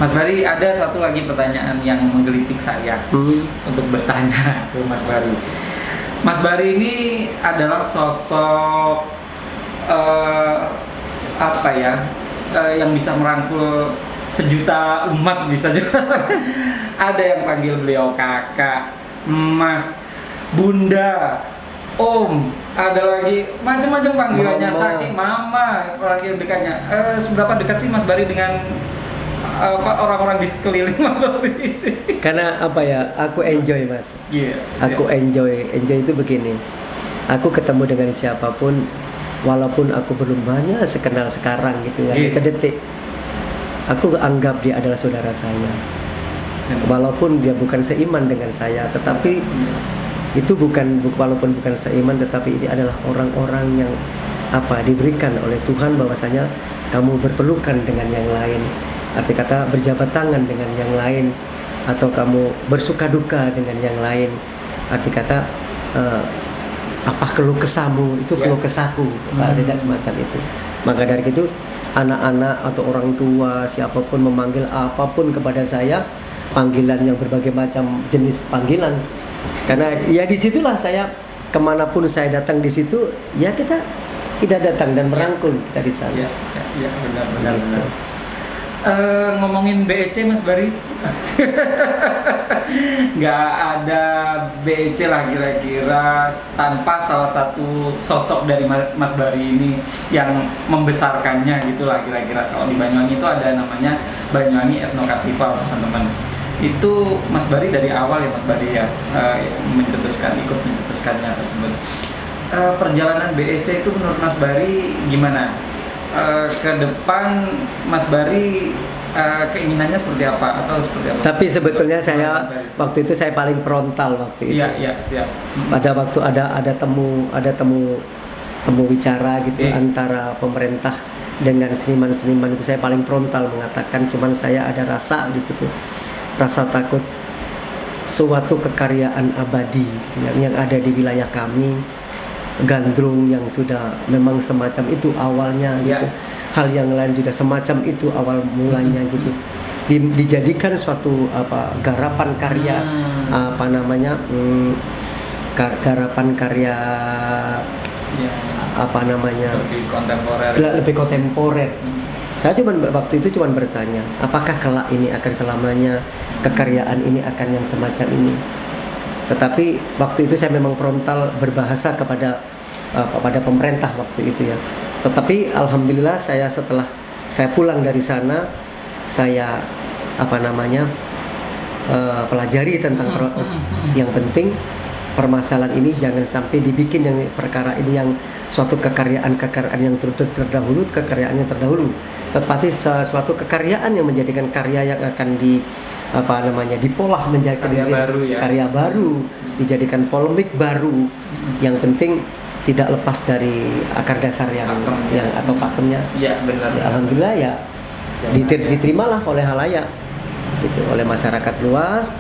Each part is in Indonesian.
Mas Bari, ada satu lagi pertanyaan yang menggelitik saya untuk bertanya ke Mas Bari. Mas Bari ini adalah sosok apa ya, yang bisa merangkul sejuta umat bisa juga. Ada yang panggil beliau kakak, mas, bunda, om, ada lagi macam-macam panggilannya, saking mama, apalagi yang dekatnya. Seberapa dekat sih Mas Bari dengan orang-orang di sekeliling Mas Bari? Karena apa ya, aku enjoy Mas. Iya. Aku enjoy itu begini. Aku ketemu dengan siapapun, walaupun aku belum banyak sekenal sekarang gitu ya, sedetik, aku anggap dia adalah saudara saya. Walaupun dia bukan seiman dengan saya, tetapi itu walaupun bukan seiman, tetapi ini adalah orang-orang yang diberikan oleh Tuhan, bahwasanya kamu berpelukan dengan yang lain. Arti kata berjabat tangan dengan yang lain, atau kamu bersuka duka dengan yang lain. Arti kata apa keluh kesahmu itu keluh kesahku, tidak semacam itu. Maka dari itu anak-anak atau orang tua siapapun memanggil apapun kepada saya, panggilan yang berbagai macam jenis panggilan. Karena ya disitulah saya, kemanapun saya datang di situ, ya kita datang dan merangkul kita di sana. Ya, benar. Ngomongin BEC Mas Bari, nggak ada BEC lah kira-kira tanpa salah satu sosok dari Mas Bari ini yang membesarkannya gitulah kira-kira. Kalau di Banyuwangi itu ada namanya Banyuwangi Ethno Carnival, teman-teman. Itu Mas Bari dari awal ya Mas Bari ya, ikut mencetuskannya tersebut. Perjalanan BEC itu menurut Mas Bari gimana? Ke depan Mas Bari keinginannya seperti apa atau seperti apa? Tapi sebetulnya saya waktu itu saya paling frontal waktu itu. Iya, siap. Pada waktu ada temu bicara gitu antara pemerintah dengan seniman-seniman, itu saya paling frontal mengatakan, cuman saya ada rasa di situ, rasa takut suatu kekaryaan abadi gitu, yang ada di wilayah kami, gandrung yang sudah memang semacam itu awalnya gitu. Hal yang lain juga semacam itu awal mulanya gitu. Dijadikan suatu garapan karya garapan karya lebih kontemporer. Saya waktu itu bertanya, apakah kelak ini akan selamanya kekaryaan ini akan yang semacam ini? Tetapi waktu itu saya memang frontal berbahasa kepada pemerintah waktu itu ya. Tetapi alhamdulillah setelah saya pulang dari sana, saya pelajari tentang yang penting permasalahan ini jangan sampai dibikin yang perkara ini yang suatu kekaryaan yang terdahulu, tetapi suatu kekaryaan yang menjadikan karya yang akan dipolah menjadi karya baru, dijadikan polemik baru. Yang penting tidak lepas dari akar dasar yang atau pakemnya. Iya, benar. Alhamdulillah ya diterimalah oleh halayak gitu, oleh masyarakat luas.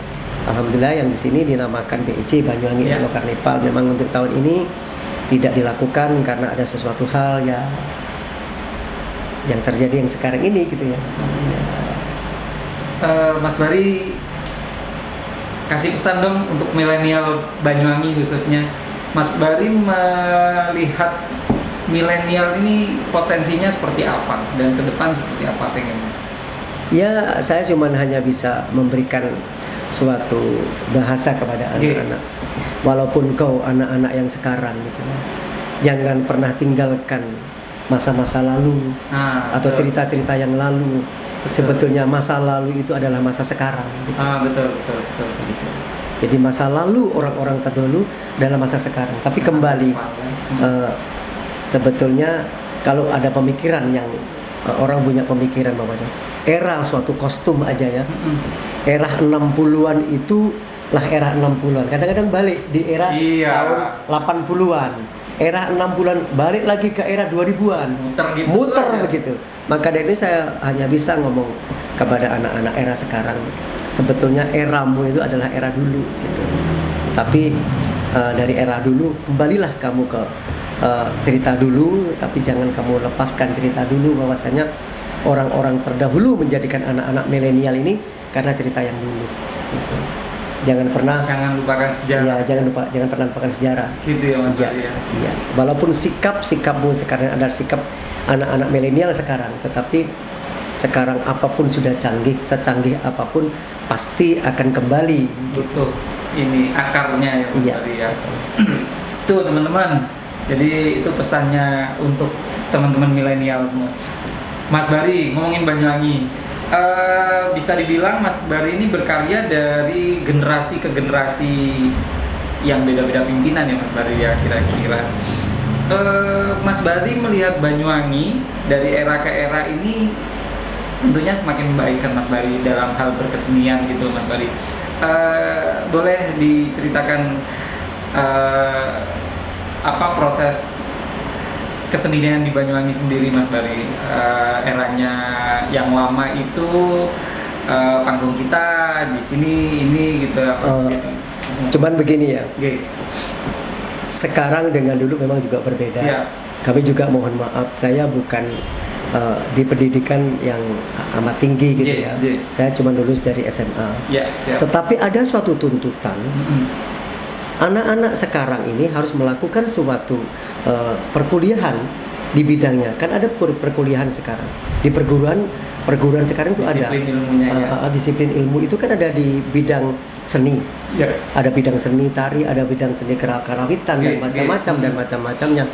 Alhamdulillah yang di sini dinamakan BEC Banyuwangi Ethno Carnival. Memang untuk tahun ini tidak dilakukan karena ada sesuatu hal ya yang terjadi yang sekarang ini gitu ya. Mas Bari, kasih pesan dong untuk milenial Banyuwangi khususnya. Mas Bari melihat milenial ini potensinya seperti apa dan ke depan seperti apa pengennya? Ya, saya cuma hanya bisa memberikan suatu bahasa kepada anak-anak. Walaupun kau anak-anak yang sekarang gitu, jangan pernah tinggalkan masa-masa lalu atau cerita-cerita yang lalu. Betul. Sebetulnya masa lalu itu adalah masa sekarang gitu. Betul. Gitu. Jadi masa lalu orang-orang terdahulu adalah masa sekarang. Tapi kembali sebetulnya kalau ada pemikiran yang orang punya pemikiran bahwa era suatu kostum aja ya. Era 60-an itu lah era 60-an. Kadang-kadang balik di era tahun 80-an. Era 60-an balik lagi ke era 2000-an. Muter begitu. Maka dari ini saya hanya bisa ngomong kepada anak-anak era sekarang, sebetulnya eramu itu adalah era dulu gitu. Tapi dari era dulu kembalilah kamu ke cerita dulu, tapi jangan kamu lepaskan cerita dulu, bahwasanya orang-orang terdahulu menjadikan anak-anak milenial ini karena cerita yang dulu. Gitu. Jangan lupakan sejarah. Ya, jangan pernah lupakan sejarah. Gitu ya Mas Iya, Bari ya. iya. Walaupun sikapmu sekarang adalah sikap anak-anak milenial sekarang, tetapi sekarang apapun sudah canggih, secanggih apapun pasti akan kembali. Betul. Ini akarnya ya Mas Iya. Bari ya. Tuh teman-teman. Jadi itu pesannya untuk teman-teman milenial semua. Mas Bari ngomongin Banyuwangi. Bisa dibilang Mas Bari ini berkarya dari generasi ke generasi yang beda-beda pimpinan ya Mas Bari ya kira-kira. Mas Bari melihat Banyuwangi dari era ke era ini tentunya semakin membaik kan Mas Bari dalam hal berkesenian gitu Mas Bari. Boleh diceritakan apa proses kesenian di Banyuwangi sendiri Mas Bari, eranya yang lama itu panggung kita di sini ini gitu apa gitu. Cuman begini ya. Okay. Sekarang dengan dulu memang juga berbeda. Siap. Kami juga mohon maaf, saya bukan di pendidikan yang amat tinggi gitu ya. Saya cuma lulus dari SMA. Siap. Tetapi ada suatu tuntutan. Anak-anak sekarang ini harus melakukan suatu perkuliahan di bidangnya. Kan ada perkuliahan sekarang di perguruan sekarang itu disiplin ada ilmunya ya. Disiplin ilmu itu kan ada di bidang seni. Ada bidang seni tari, ada bidang seni karawitan dan macam-macam dan macam-macamnya.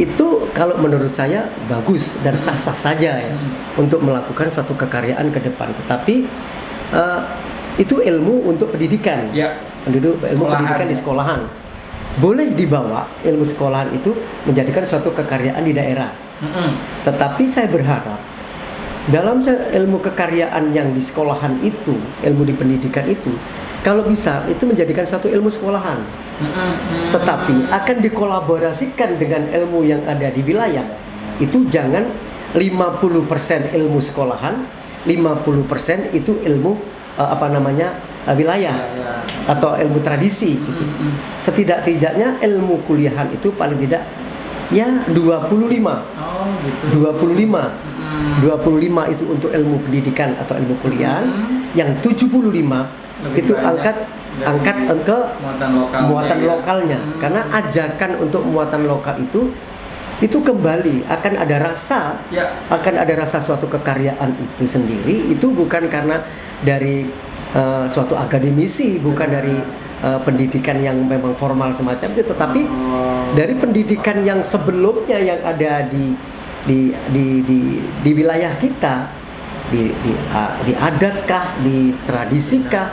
Itu kalau menurut saya bagus dan sah-sah saja ya untuk melakukan suatu kekaryaan ke depan. Tetapi itu ilmu untuk pendidikan. Ilmu pendidikan di sekolahan. Boleh dibawa ilmu sekolahan itu menjadikan suatu kekaryaan di daerah. Tetapi saya berharap dalam ilmu kekaryaan yang di sekolahan itu, ilmu di pendidikan itu, kalau bisa itu menjadikan satu ilmu sekolahan. Tetapi akan dikolaborasikan dengan ilmu yang ada di wilayah. Itu jangan 50% ilmu sekolahan, 50% itu ilmu wilayah atau ilmu tradisi gitu. Setidak-tidaknya ilmu kuliahan itu paling tidak ya 25. Oh, gitu. 25 itu untuk ilmu pendidikan atau ilmu kuliahan, yang 75 itu angkat ke muatan lokalnya. Karena ajakan untuk muatan lokal itu kembali akan ada rasa suatu kekaryaan itu sendiri. Itu bukan karena dari suatu akademisi, bukan dari pendidikan yang memang formal semacam itu, tetapi dari pendidikan yang sebelumnya yang ada di wilayah kita, di adatkah, di tradisikah,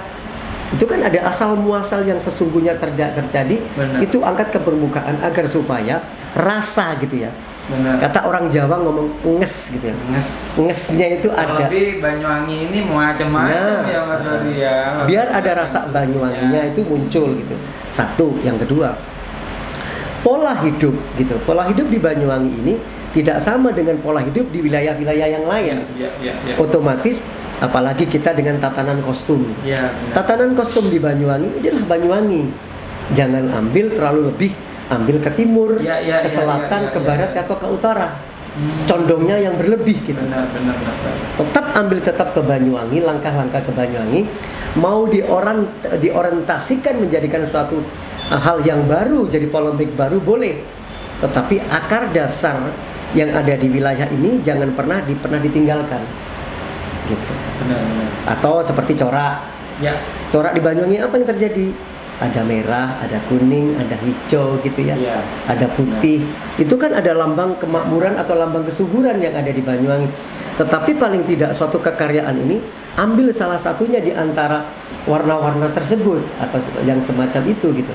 itu kan ada asal muasal yang sesungguhnya terjadi. Benar. Itu angkat ke permukaan agar supaya rasa gitu ya. Benar. Kata orang Jawa ngomong nges gitu ya. Ngesnya itu ada. Tapi Banyuwangi ini macam-macam ya Mas Bari ya. Biar ada rasa Banyuwanginya itu muncul gitu. Satu, yang kedua, pola hidup gitu. Pola hidup di Banyuwangi ini tidak sama dengan pola hidup di wilayah-wilayah yang lain. Otomatis apalagi kita dengan tatanan kostum. Tatanan kostum di Banyuwangi inilah Banyuwangi. Jangan ambil terlalu lebih, ambil ke timur, ke selatan, ke barat atau ke utara. Condongnya yang berlebih gitu. Benar. Tetap ke Banyuwangi, langkah-langkah ke Banyuwangi. Mau diorientasikan menjadikan suatu hal yang baru, jadi polemik baru boleh. Tetapi akar dasar yang ada di wilayah ini jangan pernah ditinggalkan. Gitu. Benar. Atau seperti corak. Corak di Banyuwangi apa yang terjadi? Ada merah, ada kuning, ada hijau gitu ya. Ada putih. Itu kan ada lambang kemakmuran atau lambang kesuburan yang ada di Banyuwangi. Tetapi paling tidak suatu kekaryaan ini ambil salah satunya di antara warna-warna tersebut atau yang semacam itu gitu.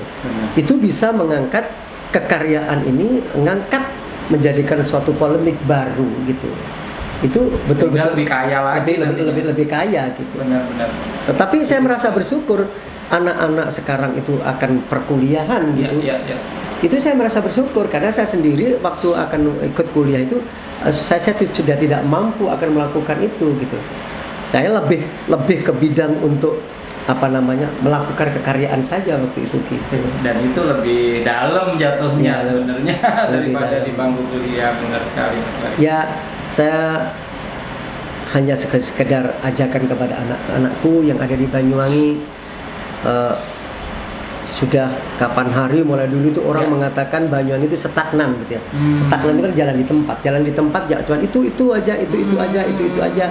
Itu bisa mengangkat kekaryaan ini, mengangkat menjadikan suatu polemik baru gitu. Itu betul-betul lebih kaya lagi, lebih kaya gitu. Benar. Tetapi saya merasa bersyukur anak-anak sekarang itu akan perkuliahan gitu. Itu saya merasa bersyukur karena saya sendiri waktu akan ikut kuliah itu saya sudah tidak mampu akan melakukan itu gitu. Saya lebih ke bidang untuk melakukan kekaryaan saja waktu itu gitu. Dan itu lebih dalam jatuhnya sebenarnya daripada di bangku kuliah. Benar sekali Mas Bari. Ya Saya hanya sekedar ajakan kepada anak-anakku yang ada di Banyuwangi. Sudah kapan hari mulai dulu itu orang mengatakan Banyuwangi itu stagnan gitu ya. Stagnan itu kan jalan di tempat ya cuman itu aja, itu aja.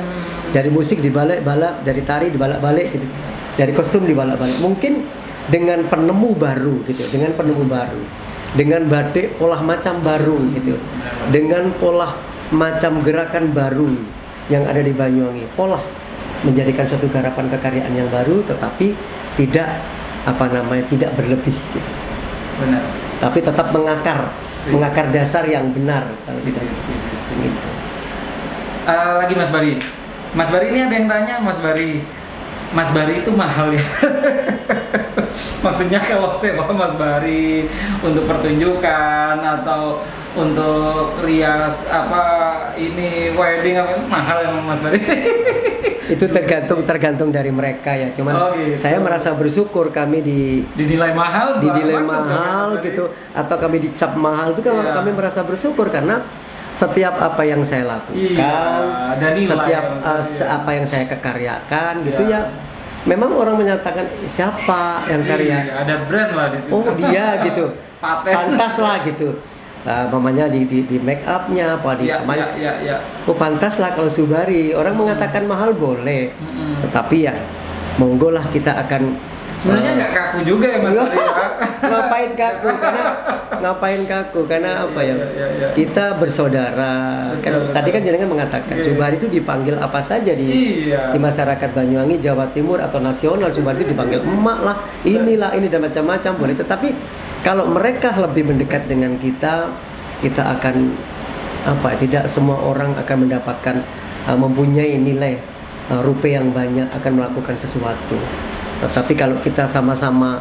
Dari musik dibalik-balik, dari tari dibalik-balik gitu. Dari kostum dibalik-balik. Mungkin dengan penemu baru gitu, dengan batik pola macam baru gitu. Dengan pola macam gerakan baru yang ada di Banyuwangi. Pola menjadikan suatu garapan kekaryaan yang baru tetapi tidak tidak berlebih gitu. Benar. Tapi tetap mengakar dasar yang benar. Setuju. Gitu. Lagi Mas Bari. Mas Bari ini ada yang tanya, Mas Bari itu mahal ya? Maksudnya kalau sewa Mas Bari untuk pertunjukan atau untuk rias wedding mahal emang Mas Bari? Itu tergantung dari mereka ya. Cuman gitu. saya merasa bersyukur kami dinilai mahal gitu, atau kami dicap mahal itu kan kami merasa bersyukur karena setiap apa yang saya lakukan, setiap apa yang saya kekaryakan gitu ya. Memang orang menyatakan siapa yang karya? Ada brand lah di sini. Oh dia gitu, pantas lah gitu. Mamanya di make upnya apa di oh pantas lah kalau Subari. Orang mengatakan mahal boleh, tetapi ya monggo lah kita akan sebenarnya nggak kaku juga ya Mas Bari ya. ngapain kaku karena apa ya, kita bersaudara. Kan tadi kan jenengan mengatakan Subari itu dipanggil apa saja di masyarakat Banyuwangi, Jawa Timur atau nasional. Subari itu dipanggil emak lah, inilah ini dan macam-macam boleh. Tetapi kalau mereka lebih mendekat dengan kita akan tidak semua orang akan mendapatkan mempunyai nilai rupiah yang banyak akan melakukan sesuatu. Tetapi kalau kita sama-sama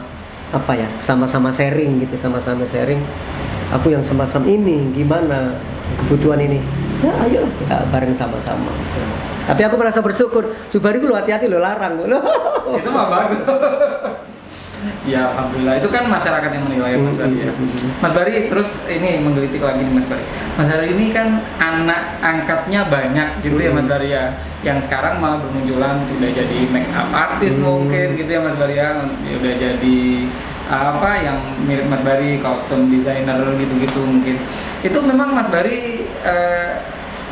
sharing gitu, sama-sama sharing, aku yang semacam ini gimana kebutuhan ini, ya ayolah kita bareng sama-sama. Tapi aku merasa bersyukur, Subari lu hati-hati lo larang lo. Itu mah bagus. Ya alhamdulillah, itu kan masyarakat yang menilai Mas Bari ya. Mas Bari terus ini menggelitik lagi nih Mas Bari. Mas Bari ini kan anak angkatnya banyak gitu ya Mas Bari ya. Yang sekarang malah bermunculan udah jadi make up artist mungkin gitu ya Mas Bari ya. Udah jadi yang mirip Mas Bari, kostum designer gitu-gitu mungkin. Itu memang Mas Bari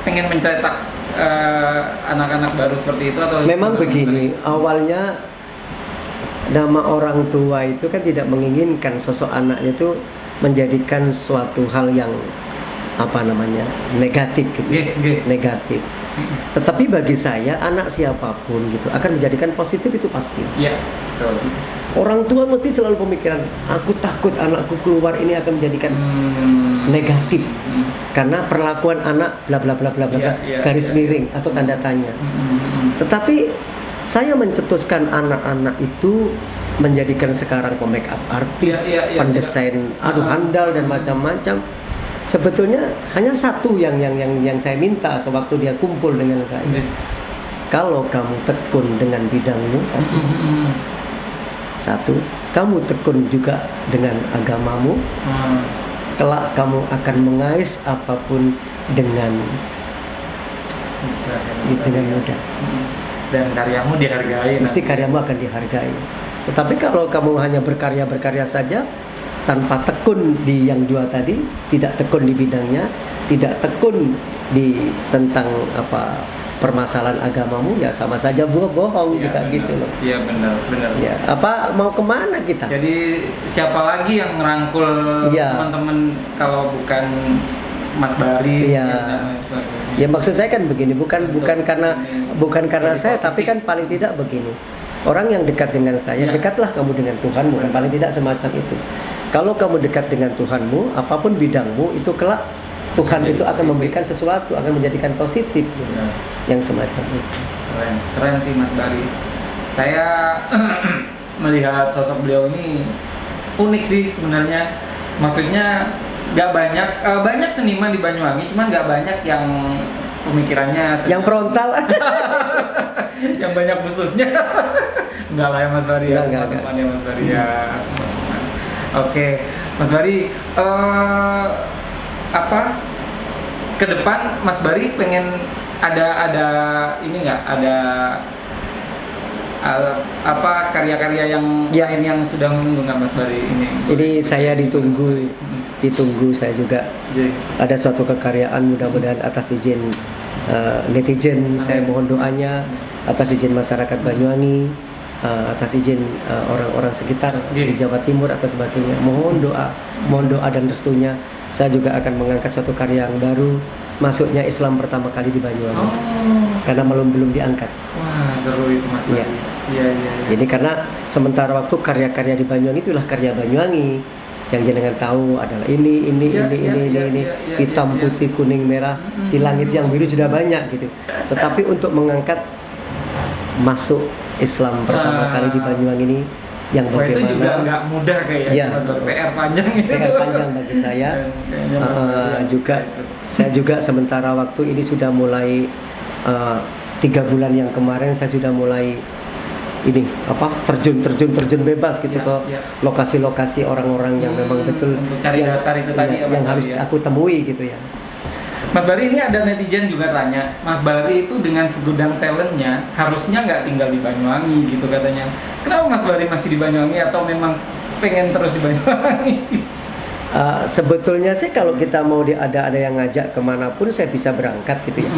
pengen mencetak anak-anak baru seperti itu atau memang begini, awalnya nama orang tua itu kan tidak menginginkan sosok anaknya itu menjadikan suatu hal yang negatif gitu. Negatif. Tetapi bagi saya anak siapapun gitu akan menjadikan positif itu pasti. Iya, betul. Orang tua mesti selalu pemikiran, aku takut anakku keluar ini akan menjadikan negatif. Karena perlakuan anak bla bla bla bla bla garis miring atau tanda tanya. Tetapi saya mencetuskan anak-anak itu menjadikan sekarang make up artis, pendesain, handal dan macam-macam. Sebetulnya hanya satu yang saya minta sewaktu dia kumpul dengan saya. Kalau kamu tekun dengan bidangmu satu, kamu tekun juga dengan agamamu, kelak kamu akan mengais apapun dengan mudah. Dan karyamu dihargai. Mesti karyamu akan dihargai. Tetapi kalau kamu hanya berkarya saja tanpa tekun di yang dua tadi, tidak tekun di bidangnya, tidak tekun di tentang permasalahan agamamu, ya sama saja bohong juga benar. Gitu loh. Iya benar. Ya, mau kemana kita? Jadi siapa lagi yang ngerangkul teman-teman kalau bukan Mas Bari? Ya maksud saya kan begini, bukan karena saya, tapi kan paling tidak begini. Orang yang dekat dengan saya, dekatlah kamu dengan Tuhanmu, kan paling tidak semacam itu. Kalau kamu dekat dengan Tuhanmu, apapun bidangmu, itu kelak Tuhan itu akan memberikan sesuatu, akan menjadikan positif gitu. Yang semacam itu. Keren sih Mas Bari. Saya melihat sosok beliau ini unik sih sebenarnya. Maksudnya nggak banyak seniman di Banyuwangi, cuman nggak banyak yang pemikirannya yang frontal, yang banyak musuhnya. Enggak lah ya Mas Bari ya, teman-teman ya Mas Bari ya, teman-teman. Oke, Mas Bari, ke depan Mas Bari pengen ada ini nggak, ada apa karya-karya yang Ya. lain yang sudah menunggu nggak Mas Bari ini? Ini saya ditunggu saya juga J. ada suatu kekaryaan, mudah-mudahan atas izin netizen, saya mohon doanya, atas izin masyarakat Banyuwangi, atas izin orang-orang sekitar di Jawa Timur atau sebagainya, mohon doa dan restunya. Saya juga akan mengangkat suatu karya yang baru, masuknya Islam pertama kali di Banyuwangi, karena belum diangkat. Wah, seru itu Mas Bari. Iya. Jadi karena sementara waktu karya-karya di Banyuwangi itulah karya Banyuwangi yang jenengan tahu adalah ini, hitam, putih, kuning, merah, di langit yang biru sudah banyak gitu. Tetapi untuk mengangkat masuk Islam pertama kali di Banyuwangi ini, yang Wah, itu juga bagaimana nggak mudah kayaknya Mas Bari, PR panjang itu. PR panjang bagi saya. Kayaknya Mas Bari Juga bisa itu. saya juga sementara waktu ini sudah mulai 3 bulan yang kemarin saya sudah mulai ini terjun bebas gitu ke lokasi-lokasi orang-orang yang memang betul untuk cari dasar itu tadi ya, Mas yang Bari harus ya. aku temui gitu ya. Mas Bari, ini ada netizen juga tanya, Mas Bari itu dengan segudang talentnya harusnya nggak tinggal di Banyuwangi gitu katanya. Kenapa Mas Bari masih di Banyuwangi atau memang pengen terus di Banyuwangi? Sebetulnya sih kalau kita mau ada yang ngajak kemanapun saya bisa berangkat gitu ya.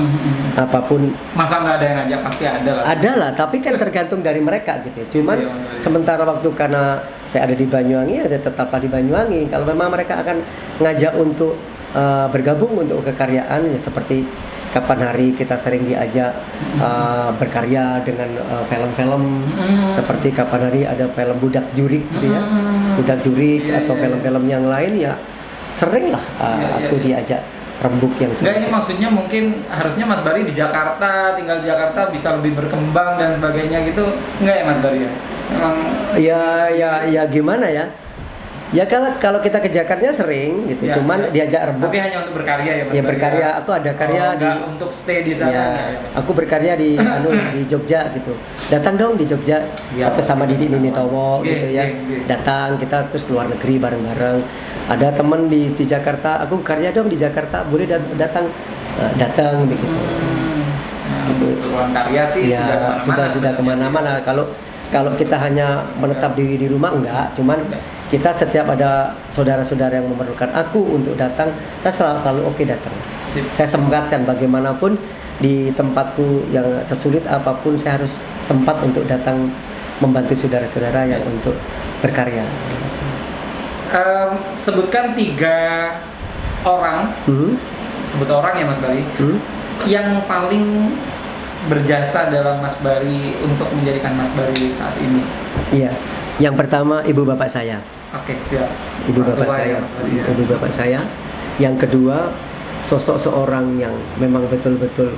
Apapun. Masa nggak ada yang ngajak, pasti ada lah. Ada lah, tapi kan tergantung dari mereka gitu ya. Cuman sementara waktu karena saya ada di Banyuwangi, ada tetaplah di Banyuwangi. Kalau memang mereka akan ngajak untuk bergabung untuk kekaryaan ya, seperti kapan hari kita sering diajak berkarya dengan film-film, seperti kapan hari ada film Budak Jurik gitu ya, Budak Jurik atau film-film yang lain ya sering lah aku diajak rembuk yang enggak, ini maksudnya mungkin harusnya Mas Bari di Jakarta, tinggal di Jakarta bisa lebih berkembang dan sebagainya gitu, enggak ya Mas Bari ya? Memang ya gimana ya? Ya kalau kita ke Jakarta sering gitu, cuman diajak rembuk. Tapi hanya untuk berkarya ya Mas? Ya berkarya, aku ada karya untuk stay di sana. Ya, aku berkarya di di Jogja gitu. Datang dong di Jogja atau sama Didi Ninitowo gitu ya. Datang kita terus keluar negeri bareng-bareng. Ada teman di Jakarta, aku karya dong di Jakarta, boleh datang begitu. Untuk keluar karya sih ya, sudah kemana-mana. Kalau kita hanya menetap diri di rumah enggak, cuman kita setiap ada saudara-saudara yang memerlukan aku untuk datang, saya selalu oke datang. Saya sempatkan bagaimanapun di tempatku yang sesulit apapun, saya harus sempat untuk datang membantu saudara-saudara yang untuk berkarya. Sebutkan 3 orang, sebut orang ya Mas Bari, yang paling berjasa dalam Mas Bari untuk menjadikan Mas Bari saat ini. Iya, yang pertama ibu bapak saya. Oke, siap. Ibu bapak saya. Yang kedua, sosok seorang yang memang betul-betul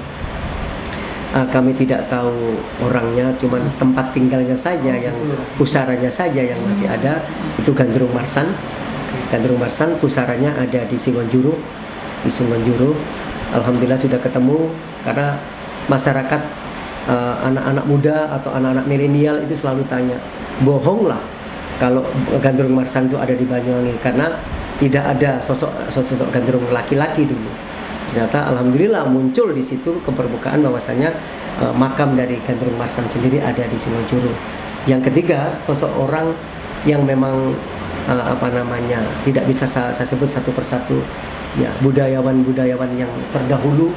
kami tidak tahu orangnya, cuman tempat tinggalnya saja yang pusaranya saja yang masih ada, itu Gandrung Marsan. Gandrung Marsan pusaranya ada di Singonjuru. Alhamdulillah sudah ketemu, karena masyarakat anak-anak muda atau anak-anak milenial itu selalu tanya, bohong lah kalau Gandrung Marsan itu ada di Banyuwangi, karena tidak ada sosok Gandrung laki-laki dulu. Ternyata alhamdulillah muncul di situ ke permukaan bahwasanya makam dari Gandrung Marsan sendiri ada di Singonjuru. Yang ketiga, sosok orang yang memang tidak bisa saya sebut satu persatu, ya budayawan yang terdahulu,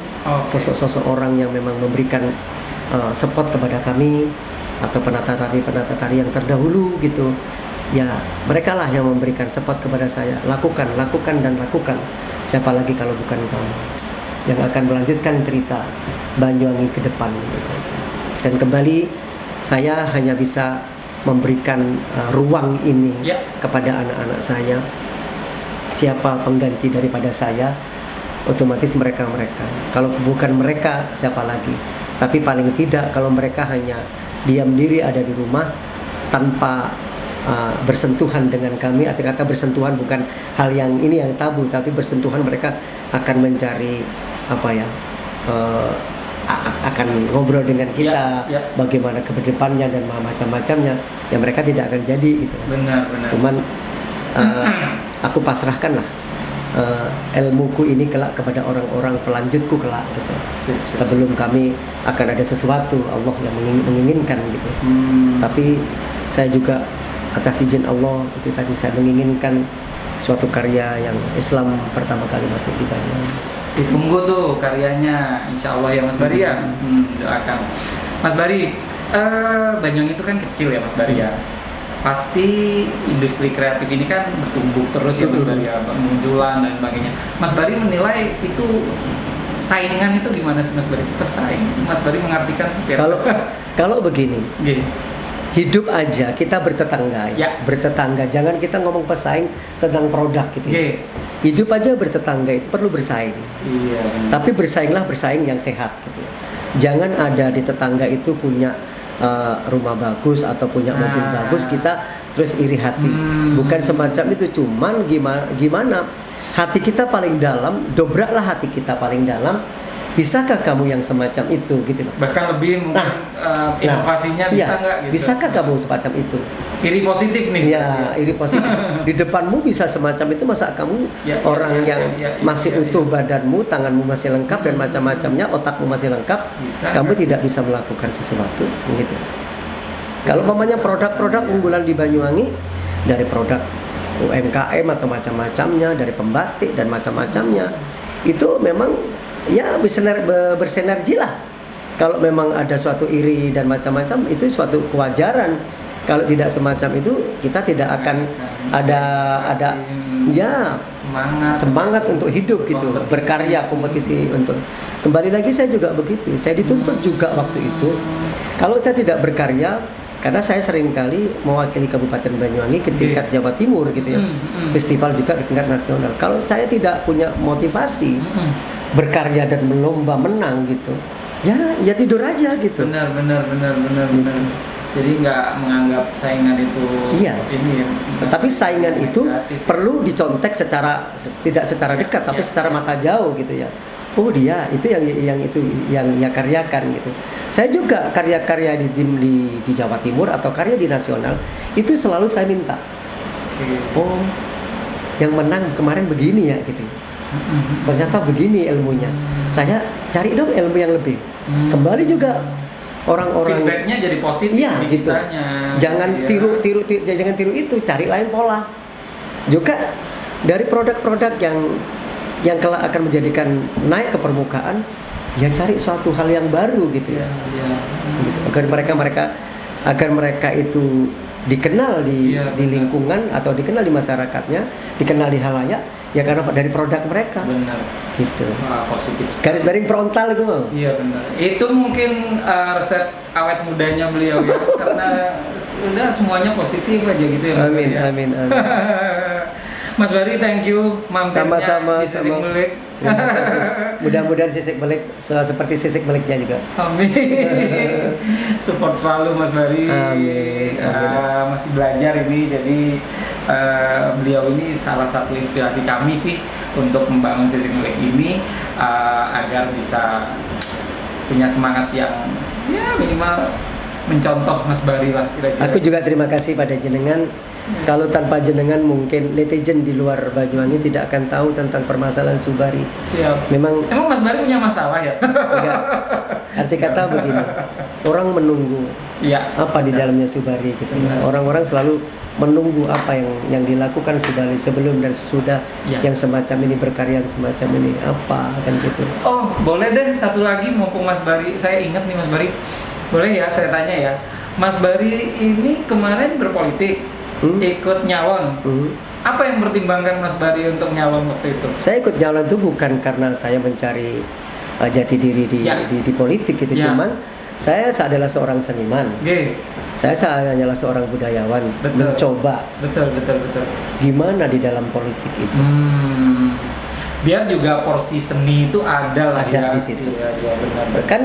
sosok orang yang memang memberikan support kepada kami, atau penata tari yang terdahulu gitu. Ya, mereka lah yang memberikan support kepada saya. Lakukan. Siapa lagi kalau bukan kamu yang akan melanjutkan cerita Banyuwangi ke depan gitu aja. Dan kembali saya hanya bisa memberikan ruang ini kepada anak-anak saya. Siapa pengganti daripada saya? Otomatis mereka. Kalau bukan mereka, siapa lagi? Tapi paling tidak kalau mereka hanya diam diri ada di rumah tanpa bersentuhan dengan kami, arti kata bersentuhan bukan hal yang ini yang tabu, tapi bersentuhan, mereka akan mencari akan ngobrol dengan kita, bagaimana ke depannya dan macam-macamnya, ya mereka tidak akan jadi gitu. Benar. Cuman aku pasrahkan lah ilmuku ini kelak kepada orang-orang pelanjutku kelak gitu. Sebelum kami akan ada sesuatu Allah yang menginginkan gitu. Tapi saya juga atas izin Allah itu tadi saya menginginkan suatu karya yang Islam pertama kali masuk di Banyuwangi. Ditunggu tuh karyanya, insya Allah ya Mas Bari ya. Doakan. Mas Bari, Banyuwangi itu kan kecil ya Mas Bari ya. Pasti industri kreatif ini kan bertumbuh terus ya Mas Bari ya, bermunculan dan sebagainya. Mas Bari menilai itu saingan itu gimana sih Mas Bari? Pesaing, Mas Bari mengartikan kalau begini. Hidup aja kita bertetangga ya. Bertetangga, jangan kita ngomong pesaing tentang produk gitu ya. Hidup aja bertetangga itu perlu bersaing. Iya. Tapi bersainglah bersaing yang sehat gitu ya. Jangan ada di tetangga itu punya rumah bagus atau punya mobil bagus kita terus iri hati. Bukan semacam itu, cuman gimana hati kita paling dalam, dobraklah hati kita paling dalam. Bisakah kamu yang semacam itu gitu? Bahkan lebih mungkin inovasinya bisa nggak gitu? Bisakah kamu semacam itu? Iri positif nih. Ya, iri positif. Di depanmu bisa semacam itu, masa kamu masih utuh badanmu, tanganmu masih lengkap dan macam-macamnya, otakmu masih lengkap, kamu tidak bisa melakukan sesuatu gitu. Kalau umpamanya produk-produk unggulan di Banyuwangi dari produk UMKM atau macam-macamnya, dari pembatik dan macam-macamnya, itu memang ya bersinergi lah. Kalau memang ada suatu iri dan macam-macam, itu suatu kewajaran. Kalau tidak semacam itu, kita tidak akan ada ya semangat untuk hidup gitu, berkarya, kompetisi untuk. Kembali lagi saya juga begitu. Saya dituntut juga waktu itu. Kalau saya tidak berkarya, karena saya seringkali mewakili Kabupaten Banyuwangi ke tingkat Jawa Timur gitu ya, festival juga ke tingkat nasional. Kalau saya tidak punya motivasi berkarya dan berlomba menang gitu, ya tidur aja gitu. Benar. Jadi nggak menganggap saingan itu ini ya. Tetapi saingan itu negatif. Perlu dicontek tidak secara dekat, tapi secara mata jauh gitu ya. Oh dia itu yang karyakan gitu. Saya juga karya-karya di Jawa Timur atau karya di nasional itu selalu saya minta. Oh, yang menang kemarin begini ya gitu. Ternyata begini ilmunya. Saya cari dong ilmu yang lebih. Kembali juga orang-orang feedbacknya jadi positif di gitu. Kitanya. Jangan tiru itu, cari lain pola. Juga dari produk-produk yang kelak akan menjadikan naik ke permukaan, ya cari suatu hal yang baru gitu ya. Gitu. Agar mereka itu dikenal di lingkungan atau dikenal di masyarakatnya, dikenal di halayak. Ya karena dari produk mereka. Benar. Gitu. Positif. Garis baring frontal itu mau. Iya benar. Itu mungkin resep awet mudanya beliau ya. Karena udah semuanya positif aja gitu ya. Amin. Mas Bari, thank you mampirnya sama-sama di Sisik Belik. Terima kasih. Mudah-mudahan Sisik Belik seperti Sisik Beliknya juga. Amin. Support selalu Mas Bari. Amin. Masih belajar ini, jadi beliau ini salah satu inspirasi kami sih untuk membangun Sisik Belik ini agar bisa punya semangat yang ya minimal mencontoh Mas Bari lah kira-kira. Aku juga terima kasih pada jenengan. Kalau tanpa jenengan mungkin netizen di luar Banyuwangi tidak akan tahu tentang permasalahan Subari. Siap. Emang Mas Bari punya masalah ya? Enggak. Arti kata begini, orang menunggu apa di dalamnya Subari gitu. Orang-orang selalu menunggu apa yang dilakukan Subari sebelum dan sesudah yang semacam ini, berkarya yang semacam ini apa kan gitu. Oh boleh deh satu lagi mumpung Mas Bari, saya ingat nih Mas Bari, boleh ya saya tanya ya, Mas Bari ini kemarin berpolitik. Ikut nyalon. Apa yang pertimbangkan Mas Bari untuk nyalon waktu itu? Saya ikut nyalon itu bukan karena saya mencari jati diri di politik gitu, cuman saya adalah seorang seniman. Saya hanyalah seorang budayawan. Mencoba. Betul. Gimana di dalam politik itu? Biar juga porsi seni itu ada di situ. Iya, benar. Kan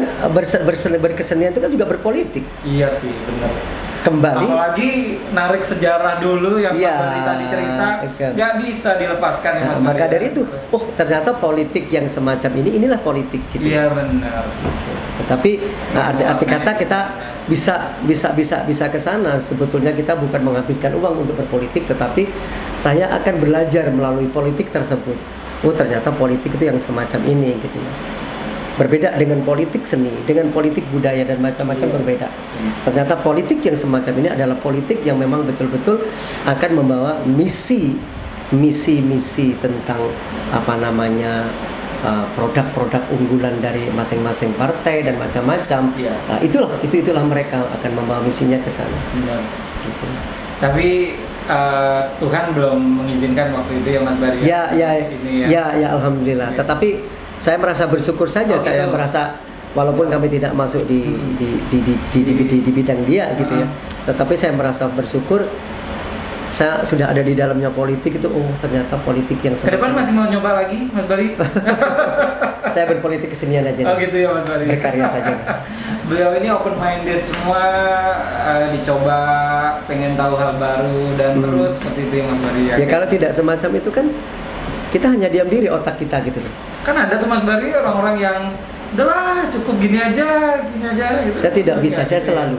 berkesenian itu kan juga berpolitik. Iya sih, benar. Kembali apalagi narik sejarah dulu yang Mas Bari tadi cerita nggak bisa dilepaskan ya Mas Bari. Maka dari itu, ternyata politik yang semacam inilah politik gitu. Iya benar. Tetapi arti kata kita bisa ke sana. Sebetulnya kita bukan menghabiskan uang untuk berpolitik, tetapi saya akan belajar melalui politik tersebut oh ternyata politik itu yang semacam ini gitu ya. Berbeda dengan politik seni, dengan politik budaya dan macam-macam berbeda. Ternyata politik yang semacam ini adalah politik yang memang betul-betul akan membawa misi tentang apa namanya produk-produk unggulan dari masing-masing partai dan macam-macam. Itulah mereka akan membawa misinya ke sana. Benar. Gitu. Tapi Tuhan belum mengizinkan waktu itu ya Mas Bari. Ya, alhamdulillah. Tetapi saya merasa bersyukur saja. Saya merasa walaupun kami tidak masuk di bidang dia gitu ya. Tetapi saya merasa bersyukur saya sudah ada di dalamnya politik itu. Oh ternyata politik yang ke depan masih mau nyoba lagi Mas Bari? Saya berpolitik kesenian aja. Oh gitu ya Mas Bari. Berkarya saja. Beliau ini open minded semua, dicoba, pengen tahu hal baru dan terus seperti itu ya Mas Bari ya. Ya kalau tidak semacam itu kan kita hanya diam diri otak kita gitu. Kan ada tuh Mas Bari orang-orang yang udahlah cukup gini aja gitu. Saya tidak bisa, saya selalu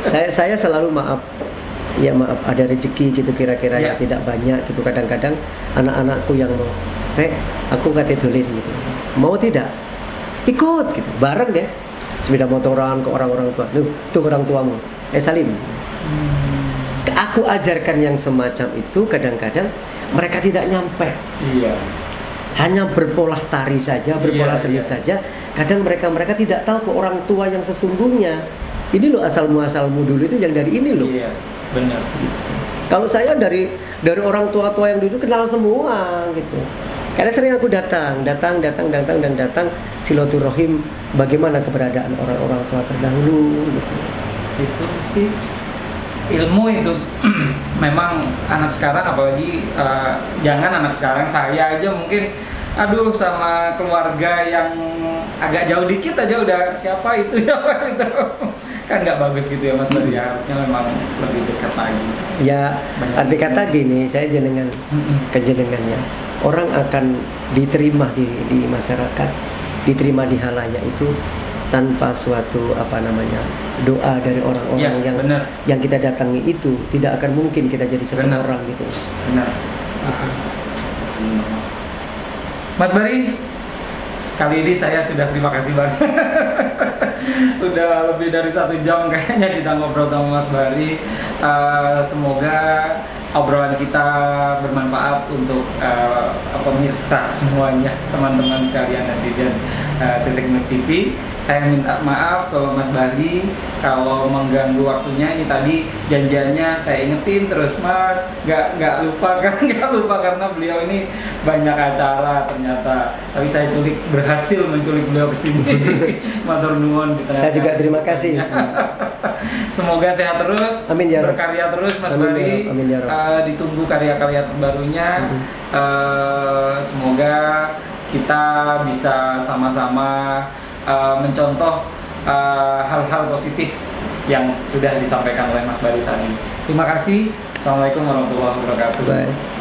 saya selalu maaf ada rezeki gitu kira-kira yang tidak banyak gitu. Kadang-kadang anak-anakku yang mau aku kata tulin gitu, mau tidak ikut gitu bareng deh sepeda motoran ke orang-orang tua. Tuh orang tuamu Salim. Aku ajarkan yang semacam itu kadang-kadang mereka tidak nyampe. Iya. Hanya berpolah tari saja, berpolah seni saja. Kadang mereka tidak tahu ke orang tua yang sesungguhnya. Ini loh asal muasalmu dulu itu yang dari ini loh. Iya, benar. Kalau saya dari orang tua-tua yang dulu kenal semua gitu. Karena sering aku datang silaturahim bagaimana keberadaan orang-orang tua terdahulu gitu. Itu sih ilmu itu memang anak sekarang apalagi jangan anak sekarang, saya aja mungkin sama keluarga yang agak jauh dikit aja udah siapa itu kan nggak bagus gitu ya Mas Bari. Harusnya memang lebih dekat lagi ya. Arti kata gini, saya jenengan kejenengannya orang akan diterima di masyarakat, diterima di halayak itu tanpa suatu doa dari orang-orang yang kita datangi itu tidak akan mungkin kita jadi seseorang gitu. Benar. Mas Bari, sekali ini saya sudah terima kasih banget. Udah lebih dari 1 jam kayaknya kita ngobrol sama Mas Bari. Semoga obrolan kita bermanfaat untuk pemirsa semuanya, teman-teman sekalian netizen Seseknik TV. Saya minta maaf kalau Mas Bari kalau mengganggu waktunya. Ini tadi janjiannya saya ingetin terus Mas, nggak lupa karena beliau ini banyak acara ternyata. Tapi saya berhasil menculik beliau ke sini. Matur nuwun. Saya juga terima kasih. Semoga sehat terus, amin, ya berkarya terus Mas Bari. Amin, ya ditunggu karya-karya terbarunya. Semoga kita bisa sama-sama mencontoh hal-hal positif yang sudah disampaikan oleh Mas Bari tadi. Terima kasih. Assalamualaikum warahmatullahi wabarakatuh. Bye.